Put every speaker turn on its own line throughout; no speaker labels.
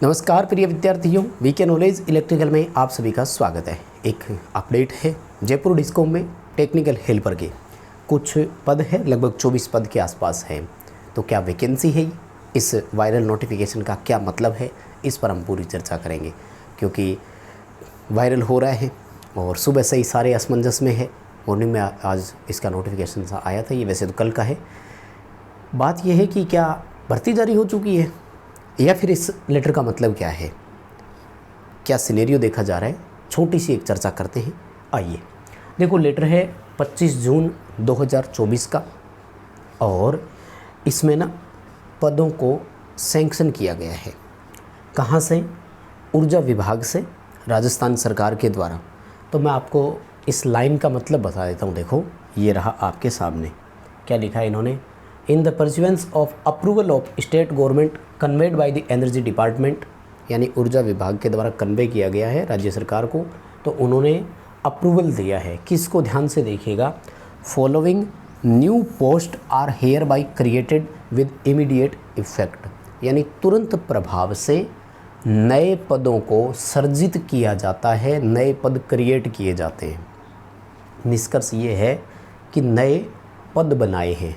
नमस्कार प्रिय विद्यार्थियों, वीके नॉलेज इलेक्ट्रिकल में आप सभी का स्वागत है। एक अपडेट है जयपुर डिस्कॉम में टेक्निकल हेल्पर के कुछ पद है, लगभग 24 पद के आसपास है। तो क्या वैकेंसी है, इस वायरल नोटिफिकेशन का क्या मतलब है, इस पर हम पूरी चर्चा करेंगे। क्योंकि वायरल हो रहा है और सुबह से ही सारे असमंजस में है। मॉर्निंग में आज इसका नोटिफिकेशन आया था, ये वैसे तो कल का है। बात यह है कि क्या भर्ती जारी हो चुकी है या फिर इस लेटर का मतलब क्या है, क्या सिनेरियो देखा जा रहा है, छोटी सी एक चर्चा करते हैं। आइए देखो, लेटर है 25 जून 2024 का और इसमें ना पदों को सैंक्शन किया गया है। कहाँ से? ऊर्जा विभाग से, राजस्थान सरकार के द्वारा। तो मैं आपको इस लाइन का मतलब बता देता हूँ। देखो, ये रहा आपके सामने, क्या लिखा है इन्होंने। In the परस्यूएंस of approval of state government conveyed by the energy department, यानी ऊर्जा विभाग के द्वारा कन्वे किया गया है राज्य सरकार को, तो उन्होंने अप्रूवल दिया है। किसको? ध्यान से देखिएगा। Following new post are hereby created with immediate effect, यानी तुरंत प्रभाव से नए पदों को सर्जित किया जाता है, नए पद क्रिएट किए जाते हैं। निष्कर्ष ये है कि नए पद बनाए हैं।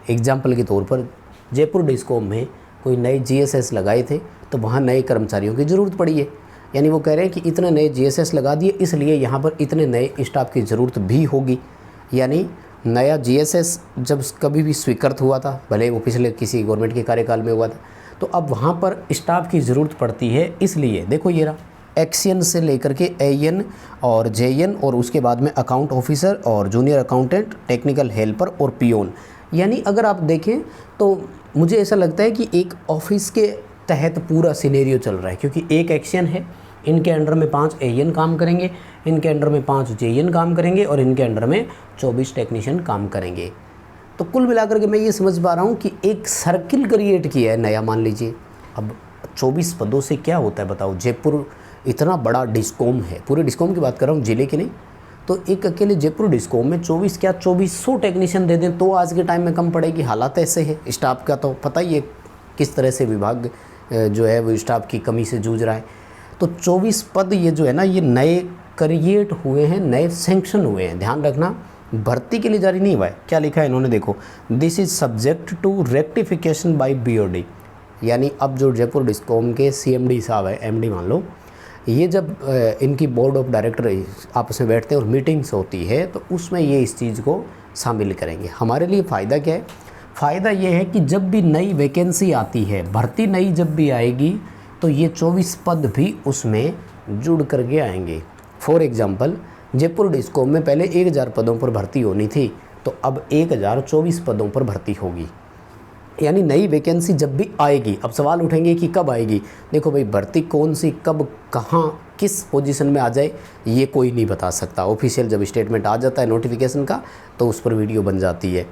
एग्जाम्पल के तौर पर जयपुर डिस्कॉम में कोई नए जीएसएस लगाए थे तो वहाँ नए कर्मचारियों की ज़रूरत पड़ी है। यानी वो कह रहे हैं कि इतने नए जीएसएस लगा दिए, इसलिए यहाँ पर इतने नए स्टाफ की ज़रूरत भी होगी। यानी नया जीएसएस जब कभी भी स्वीकृत हुआ था, भले वो पिछले किसी गवर्नमेंट के कार्यकाल में हुआ था, तो अब वहाँ पर स्टाफ की ज़रूरत पड़ती है। इसलिए देखो, ये रहा एक्सियन से लेकर के एएन और जेएन और उसके बाद में अकाउंट ऑफिसर और जूनियर अकाउंटेंट, टेक्निकल हेल्पर और पियोन। यानी अगर आप देखें तो मुझे ऐसा लगता है कि एक ऑफिस के तहत पूरा सिनेरियो चल रहा है। क्योंकि एक एक्शन है, इनके अंडर में 5 एएन काम करेंगे, इनके अंडर में 5 जेएन काम करेंगे और इनके अंडर में 24 टेक्नीशियन काम करेंगे। तो कुल मिलाकर के मैं ये समझ पा रहा हूँ कि एक सर्किल क्रिएट किया है नया। मान लीजिए अब 24 पदों से क्या होता है बताओ। जयपुर इतना बड़ा डिस्कॉम है, पूरे डिस्कॉम की बात कर रहा हूँ, ज़िले की नहीं। तो एक अकेले जयपुर डिस्कॉम में 2400 टेक्नीशियन दे दें तो आज के टाइम में कम पड़ेगी। हालात ऐसे है, स्टाफ का तो पता ही है किस तरह से विभाग जो है वो स्टाफ की कमी से जूझ रहा है। तो 24 पद ये जो है ना, ये नए क्रिएट हुए हैं, नए सैंक्शन हुए हैं। ध्यान रखना, भर्ती के लिए जारी नहीं हुआ है। क्या लिखा है इन्होंने, देखो, this is subject to rectification by BOD. यानी अब जो जयपुर डिस्कॉम के सीएमडी साहब है, एमडी मान लो, ये जब इनकी बोर्ड ऑफ डायरेक्टर आपस में बैठते हैं और मीटिंग्स होती है तो उसमें ये इस चीज़ को शामिल करेंगे। हमारे लिए फ़ायदा क्या है? फ़ायदा ये है कि जब भी नई वैकेंसी आती है, भर्ती नई जब भी आएगी, तो ये 24 पद भी उसमें जुड़ करके आएंगे। फॉर एग्ज़ाम्पल, जयपुर डिस्कॉम में पहले 1000 पदों पर भर्ती होनी थी, तो अब 1024 पदों पर भर्ती होगी। यानी नई वैकेंसी जब भी आएगी, अब सवाल उठेंगे कि कब आएगी। देखो भाई, भर्ती कौन सी, कब, कहाँ, किस पोजीशन में आ जाए, ये कोई नहीं बता सकता। ऑफिशियल जब स्टेटमेंट आ जाता है नोटिफिकेशन का तो उस पर वीडियो बन जाती है।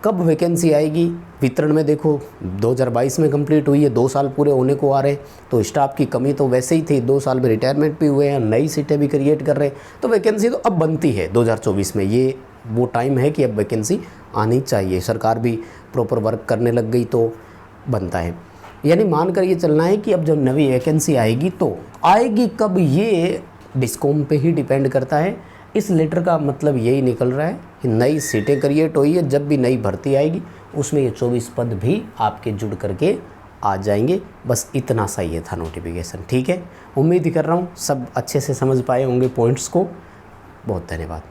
कब वैकेंसी आएगी वितरण में, देखो 2022 में कंप्लीट हुई है, 2 साल पूरे होने को आ रहे। तो स्टाफ की कमी तो वैसे ही थी, 2 साल में रिटायरमेंट भी हुए हैं, नई सीटें भी क्रिएट कर रहे हैं। तो वैकेंसी तो अब बनती है 2024 में। ये वो टाइम है कि अब वैकेंसी आनी चाहिए। सरकार भी प्रॉपर वर्क करने लग गई तो बनता है। यानी मान कर ये चलना है कि अब जब नई वैकेंसी आएगी तो आएगी कब, ये डिस्कॉम पे ही डिपेंड करता है। इस लेटर का मतलब यही निकल रहा है कि नई सीटें क्रिएट हुई है, जब भी नई भर्ती आएगी उसमें ये 24 पद भी आपके जुड़ करके आ जाएंगे। बस इतना सा ये था नोटिफिकेशन। ठीक है, उम्मीद कर रहा हूँ सब अच्छे से समझ पाए होंगे पॉइंट्स को। बहुत धन्यवाद।